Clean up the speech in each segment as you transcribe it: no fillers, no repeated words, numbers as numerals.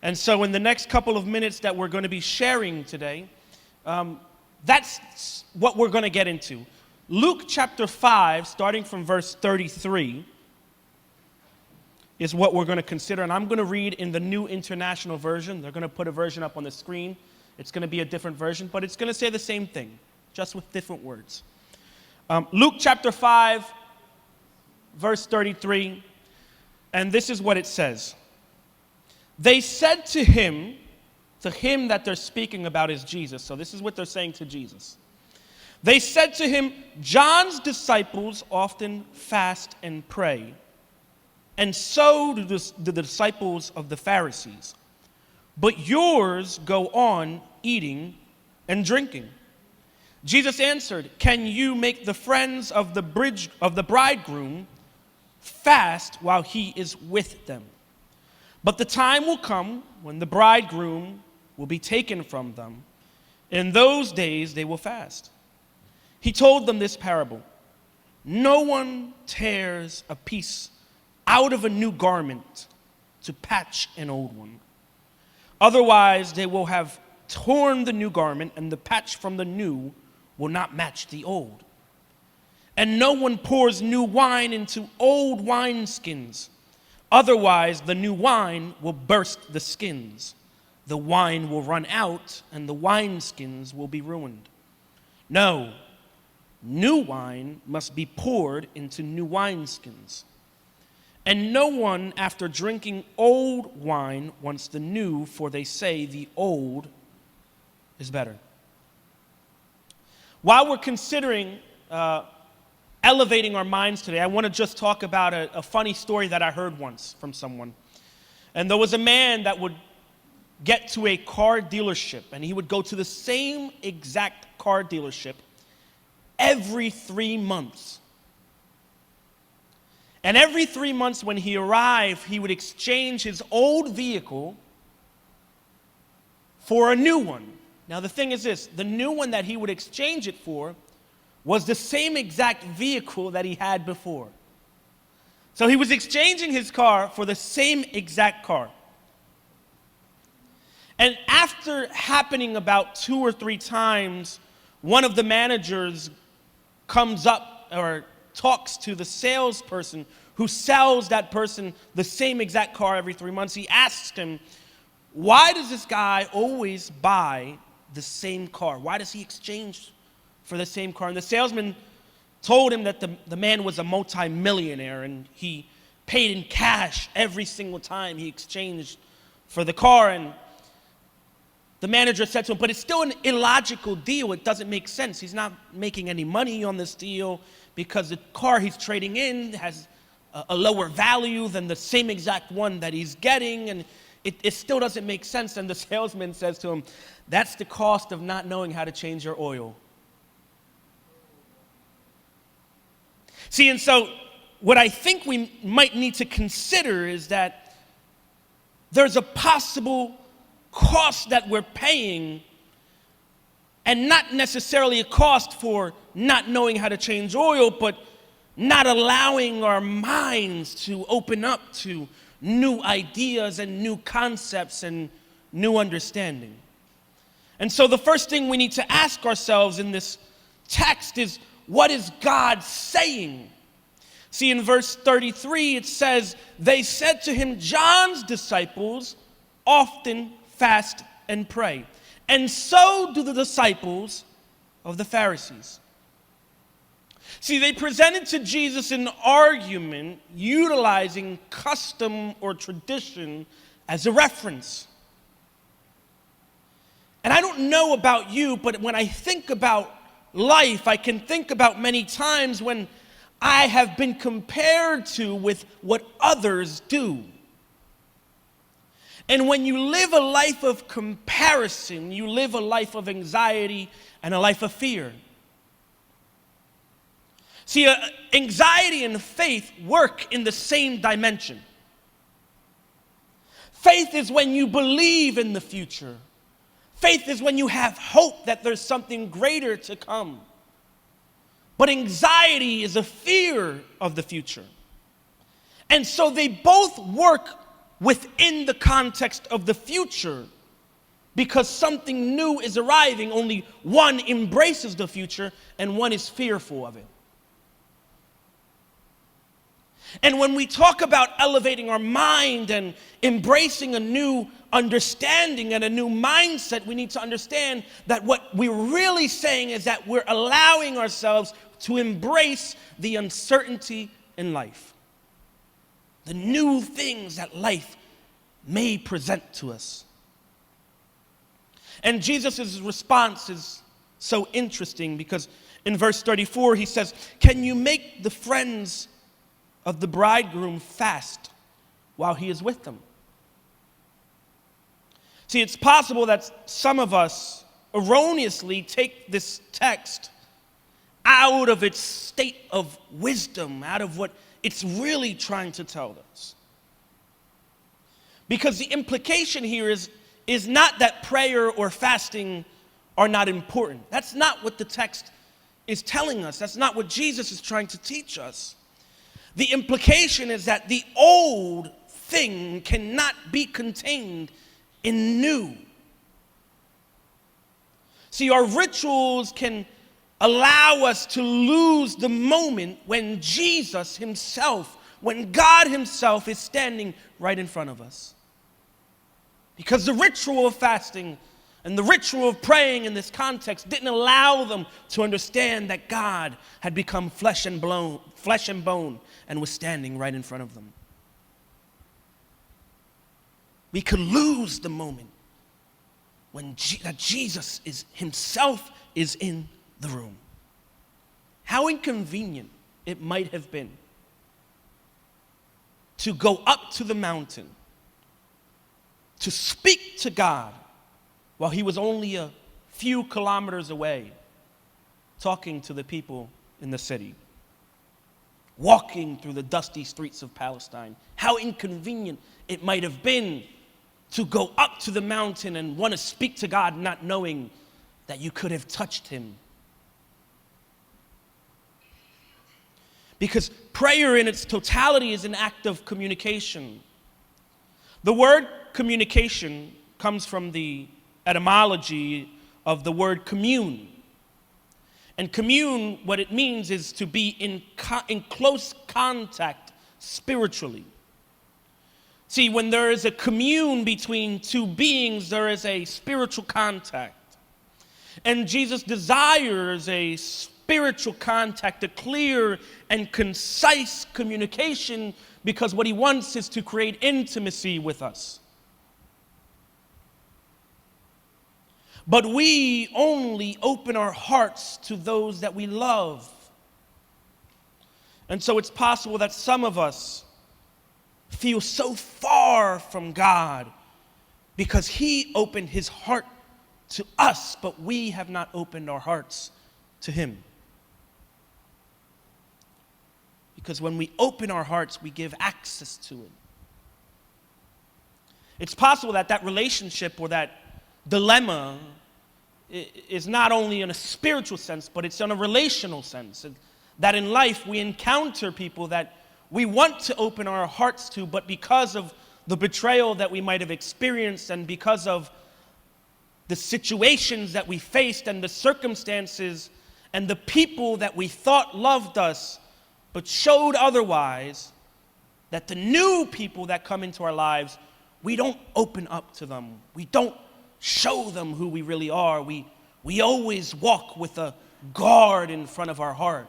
And so in the next couple of minutes that we're going to be sharing today, that's what we're going to get into. Luke chapter 5, starting from verse 33, is what we're going to consider. And I'm going to read in the New International Version. They're going to put a version up on the screen. It's going to be a different version, but it's going to say the same thing, just with different words. Luke chapter 5, verse 33, and this is what it says. They said to him that they're speaking about is Jesus. So this is what they're saying to Jesus. They said to him, John's disciples often fast and pray, and so do the disciples of the Pharisees. But yours go on eating and drinking. Jesus answered, can you make the friends of the bridegroom fast while he is with them? But the time will come when the bridegroom will be taken from them. In those days they will fast. He told them this parable. No one tears a piece out of a new garment to patch an old one. Otherwise they will have torn the new garment, and the patch from the new will not match the old. And no one pours new wine into old wineskins. Otherwise, the new wine will burst the skins. The wine will run out, and the wineskins will be ruined. No, new wine must be poured into new wineskins. And no one, after drinking old wine, wants the new, for they say the old is better. While we're considering elevating our minds today, I want to just talk about a funny story that I heard once from someone. And there was a man that would get to a car dealership, and he would go to the same exact car dealership every 3 months. And every 3 months when he arrived, he would exchange his old vehicle for a new one. Now the thing is this, the new one that he would exchange it for was the same exact vehicle that he had before. So he was exchanging his car for the same exact car. And after happening about 2 or 3 times, one of the managers comes up or talks to the salesperson who sells that person the same exact car every 3 months. He asks him, why does this guy always buy the same car? Why does he exchange for the same car? And the salesman told him that the man was a multi-millionaire, and he paid in cash every single time he exchanged for the car. And the manager said to him, but it's still an illogical deal. It doesn't make sense. He's not making any money on this deal because the car he's trading in has a lower value than the same exact one that he's getting, and it still doesn't make sense. And the salesman says to him, that's the cost of not knowing how to change your oil. See, and so what I think we might need to consider is that there's a possible cost that we're paying, and not necessarily a cost for not knowing how to change oil, but not allowing our minds to open up to new ideas and new concepts and new understanding. And so the first thing we need to ask ourselves in this text is, what is God saying? See, in verse 33, it says, they said to him, John's disciples often fast and pray, and so do the disciples of the Pharisees. See, they presented to Jesus an argument utilizing custom or tradition as a reference. And I don't know about you, but when I think about life, I can think about many times when I have been compared to with what others do. And when you live a life of comparison, you live a life of anxiety and a life of fear. See, anxiety and faith work in the same dimension. Faith is when you believe in the future. Faith is when you have hope that there's something greater to come. But anxiety is a fear of the future. And so they both work within the context of the future. Because something new is arriving, only one embraces the future and one is fearful of it. And when we talk about elevating our mind and embracing a new understanding and a new mindset, we need to understand that what we're really saying is that we're allowing ourselves to embrace the uncertainty in life, the new things that life may present to us. And Jesus' response is so interesting because in verse 34 he says, "Can you make the friends of the bridegroom fast while he is with them?" See, it's possible that some of us erroneously take this text out of its state of wisdom, out of what it's really trying to tell us. Because the implication here is not that prayer or fasting are not important. That's not what the text is telling us. That's not what Jesus is trying to teach us. The implication is that the old thing cannot be contained in new. See, our rituals can allow us to lose the moment when Jesus himself, when God himself is standing right in front of us. Because the ritual of fasting and the ritual of praying in this context didn't allow them to understand that God had become flesh and bone and was standing right in front of them. We could lose the moment when that Jesus himself is in the room. How inconvenient it might have been to go up to the mountain to speak to God while he was only a few kilometers away, talking to the people in the city, walking through the dusty streets of Palestine. How inconvenient it might have been to go up to the mountain and want to speak to God, not knowing that you could have touched him. Because prayer in its totality is an act of communication. The word communication comes from the etymology of the word commune. And commune, what it means is to be in close contact spiritually. See, when there is a commune between two beings, there is a spiritual contact. And Jesus desires a spiritual contact, a clear and concise communication, because what he wants is to create intimacy with us. But we only open our hearts to those that we love. And so it's possible that some of us feel so far from God because he opened his heart to us, but we have not opened our hearts to him. Because when we open our hearts, we give access to it. It's possible that that relationship or that dilemma is not only in a spiritual sense, but it's in a relational sense. That in life we encounter people that we want to open our hearts to, but because of the betrayal that we might have experienced and because of the situations that we faced and the circumstances and the people that we thought loved us but showed otherwise, that the new people that come into our lives, we don't open up to them. We don't show them who we really are. We always walk with a guard in front of our heart.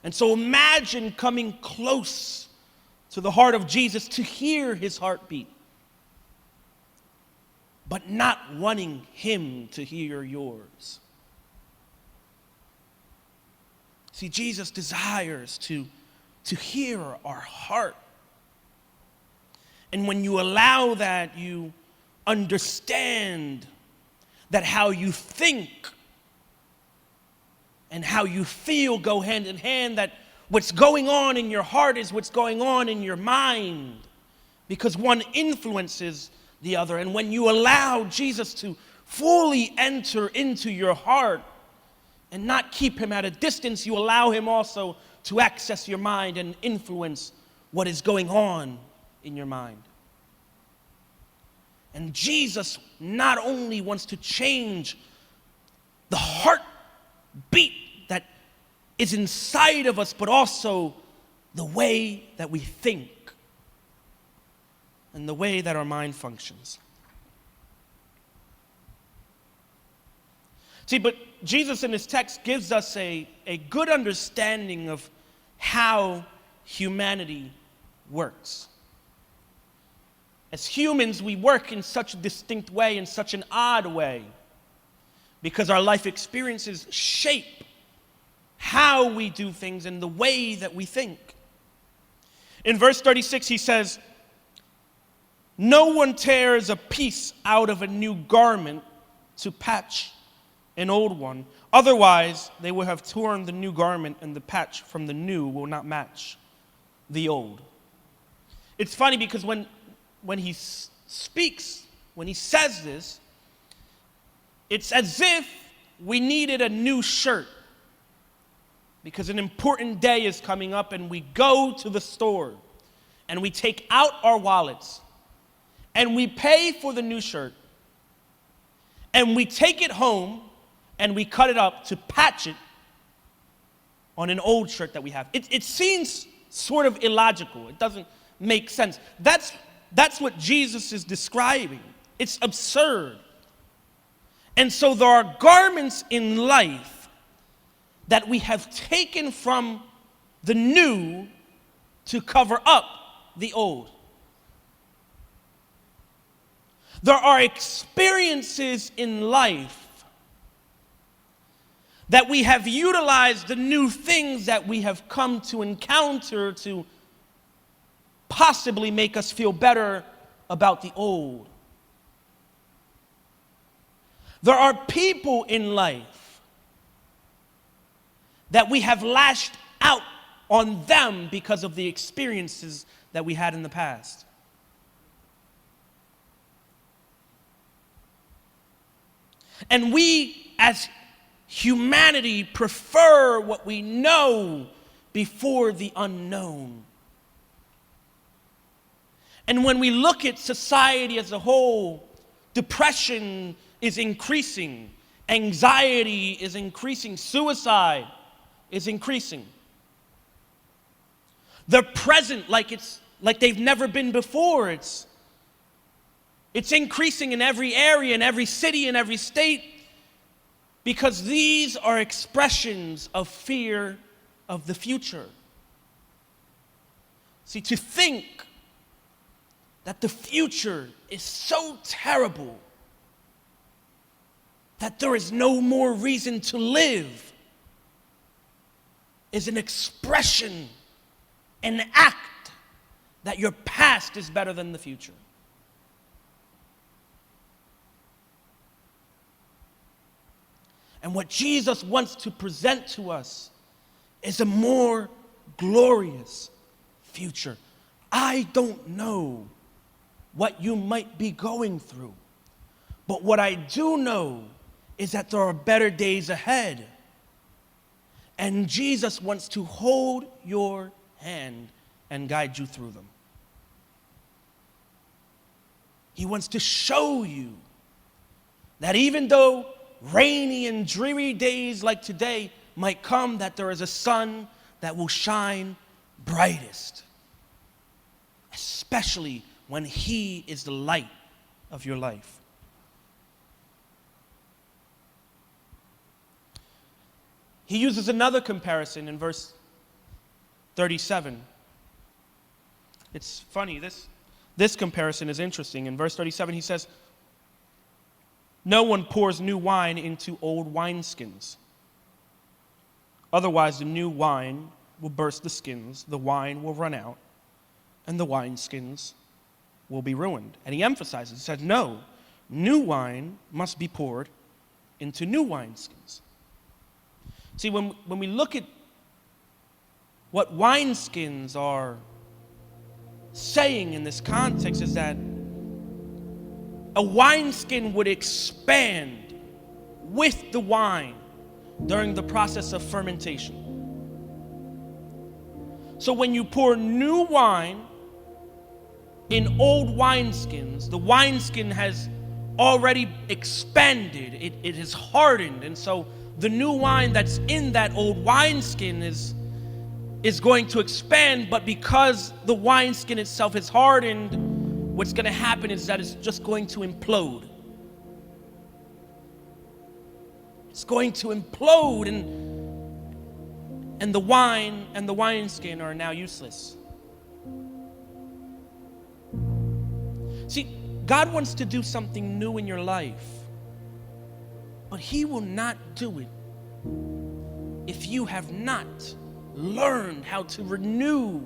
And so imagine coming close to the heart of Jesus to hear his heartbeat, but not wanting him to hear yours. See, Jesus desires to hear our heart. And when you allow that, you understand that how you think and how you feel go hand in hand, that what's going on in your heart is what's going on in your mind, because one influences the other. And when you allow Jesus to fully enter into your heart and not keep him at a distance, you allow him also to access your mind and influence what is going on in your mind. And Jesus not only wants to change the heartbeat that is inside of us, but also the way that we think and the way that our mind functions. See, but Jesus in this text gives us a good understanding of how humanity works. As humans, we work in such a distinct way, in such an odd way, because our life experiences shape how we do things and the way that we think. In verse 36, he says, "No one tears a piece out of a new garment to patch an old one. Otherwise, they will have torn the new garment, and the patch from the new will not match the old." It's funny because when he speaks, when he says this, it's as if we needed a new shirt because an important day is coming up and we go to the store and we take out our wallets and we pay for the new shirt and we take it home and we cut it up to patch it on an old shirt that we have. It seems sort of illogical. It doesn't make sense. That's what Jesus is describing. It's absurd. And so there are garments in life that we have taken from the new to cover up the old. There are experiences in life that we have utilized the new things that we have come to encounter to possibly make us feel better about the old. There are people in life that we have lashed out on them because of the experiences that we had in the past. And we, as humanity, prefer what we know before the unknown. And when we look at society as a whole, depression is increasing, anxiety is increasing, suicide is increasing. They're present like they've never been before. It's increasing in every area, in every city, in every state, because these are expressions of fear of the future. See, to think that the future is so terrible that there is no more reason to live is an expression, an act that your past is better than the future. And what Jesus wants to present to us is a more glorious future. I don't know what you might be going through, but what I do know is that there are better days ahead. And Jesus wants to hold your hand and guide you through them. He wants to show you that even though rainy and dreary days like today might come, that there is a sun that will shine brightest, especially when He is the light of your life. He uses another comparison in verse 37. It's funny, this comparison is interesting. In verse 37, he says, "No one pours new wine into old wineskins. Otherwise, the new wine will burst the skins, the wine will run out, and the wineskins will be ruined." And he emphasizes, he said, no, new wine must be poured into new wineskins. See, when we look at what wineskins are saying in this context is that a wineskin would expand with the wine during the process of fermentation. So when you pour new wine in old wineskins, the wineskin has already expanded. It has hardened. And so the new wine that's in that old wineskin is going to expand. But because the wineskin itself is hardened, what's going to happen is that it's just going to implode. It's going to implode, and the wine and the wineskin are now useless. See, God wants to do something new in your life, but He will not do it if you have not learned how to renew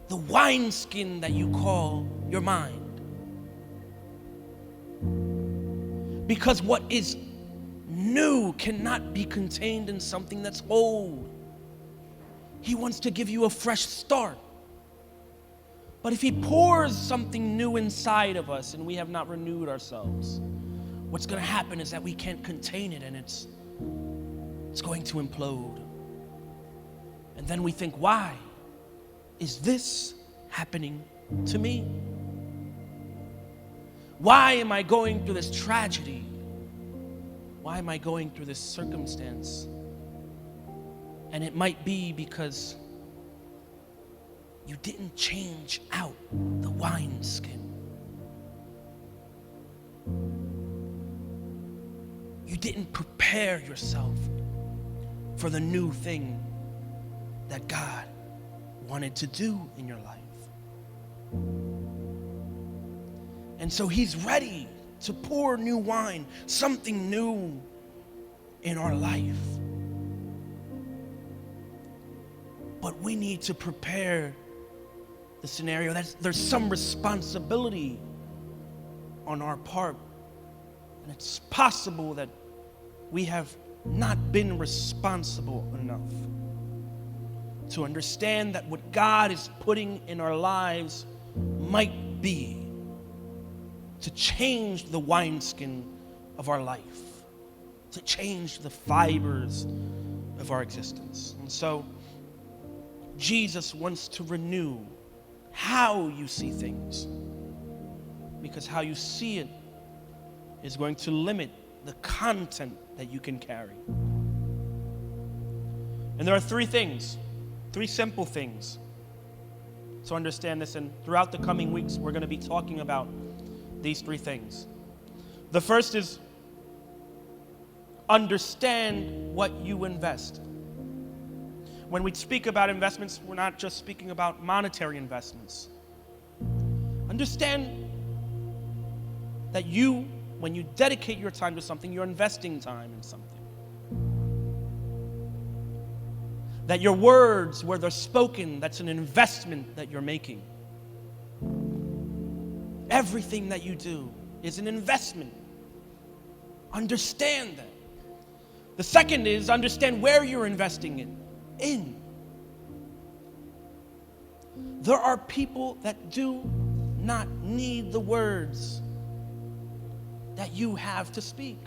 the wineskin that you call your mind. Because what is new cannot be contained in something that's old. He wants to give you a fresh start. But if He pours something new inside of us and we have not renewed ourselves, what's going to happen is that we can't contain it, and it's going to implode. And then we think, why is this happening to me? Why am I going through this tragedy? Why am I going through this circumstance? And it might be because you didn't change out the wineskin. You didn't prepare yourself for the new thing that God wanted to do in your life. And so He's ready to pour new wine, something new in our life. But we need to prepare the scenario. There's some responsibility on our part. And it's possible that we have not been responsible enough to understand that what God is putting in our lives might be to change the wineskin of our life, to change the fibers of our existence. And so Jesus wants to renew how you see things, because how you see it is going to limit the content that you can carry. And there are three simple things to understand this, and throughout the coming weeks we're going to be talking about these three things. The first is understand what you invest. When we speak about investments, we're not just speaking about monetary investments. Understand that when you dedicate your time to something, you're investing time in something. That your words, where they're spoken, that's an investment that you're making. Everything that you do is an investment. Understand that. The second is understand where you're investing it in. There are people that do not need the words that you have to speak.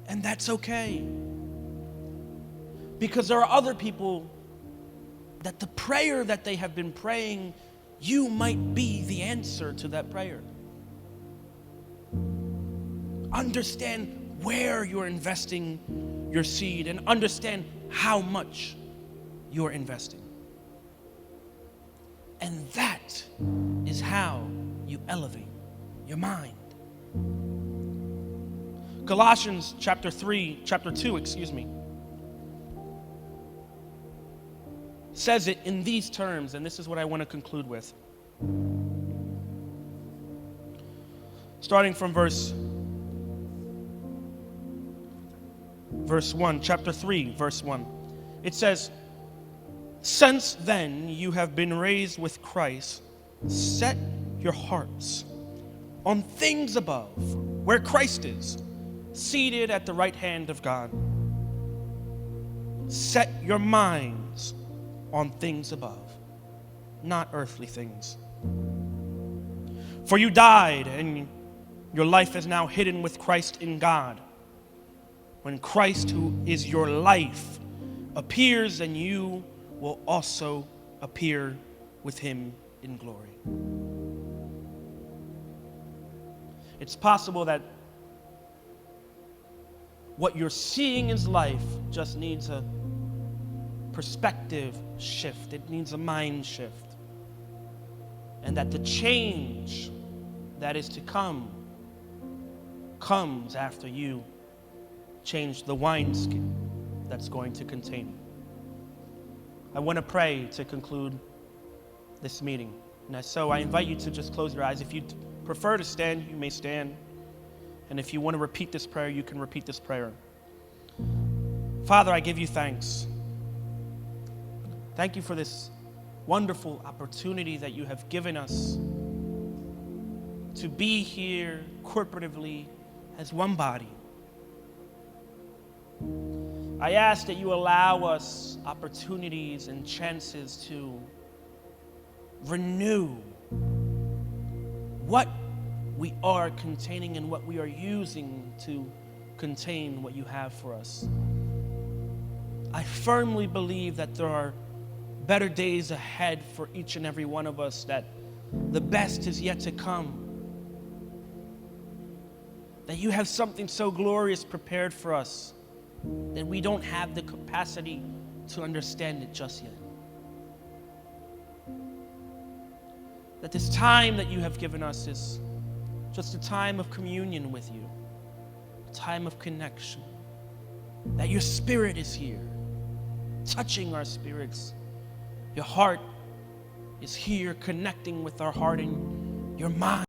And that's okay. Because there are other people that the prayer that they have been praying, you might be the answer to that prayer. Understand where you're investing your seed and understand how much you're investing. And that is how you elevate your mind. Colossians chapter 2, says it in these terms, and this is what I want to conclude with. Starting from verse 1, chapter 3, verse 1. It says, "Since then you have been raised with Christ, set your hearts on things above, where Christ is, seated at the right hand of God. Set your minds on things above, not earthly things. For you died, and your life is now hidden with Christ in God. When Christ, who is your life, appears, and you will also appear with him in glory. It's possible that what you're seeing in life just needs a perspective shift. It needs a mind shift. And that the change that is to come comes after you change the wineskin that's going to contain it. I want to pray to conclude this meeting. And so I invite you to just close your eyes. If you prefer to stand, you may stand. And if you want to repeat this prayer, you can repeat this prayer. Father, I give you thanks. Thank you for this wonderful opportunity that you have given us to be here corporatively as one body. I ask that you allow us opportunities and chances to renew what we are containing and what we are using to contain what you have for us. I firmly believe that there are better days ahead for each and every one of us, that the best is yet to come, that you have something so glorious prepared for us that we don't have the capacity to understand it just yet. That this time that you have given us is just a time of communion with you, a time of connection, that your spirit is here, touching our spirits. Your heart is here, connecting with our heart, and your mind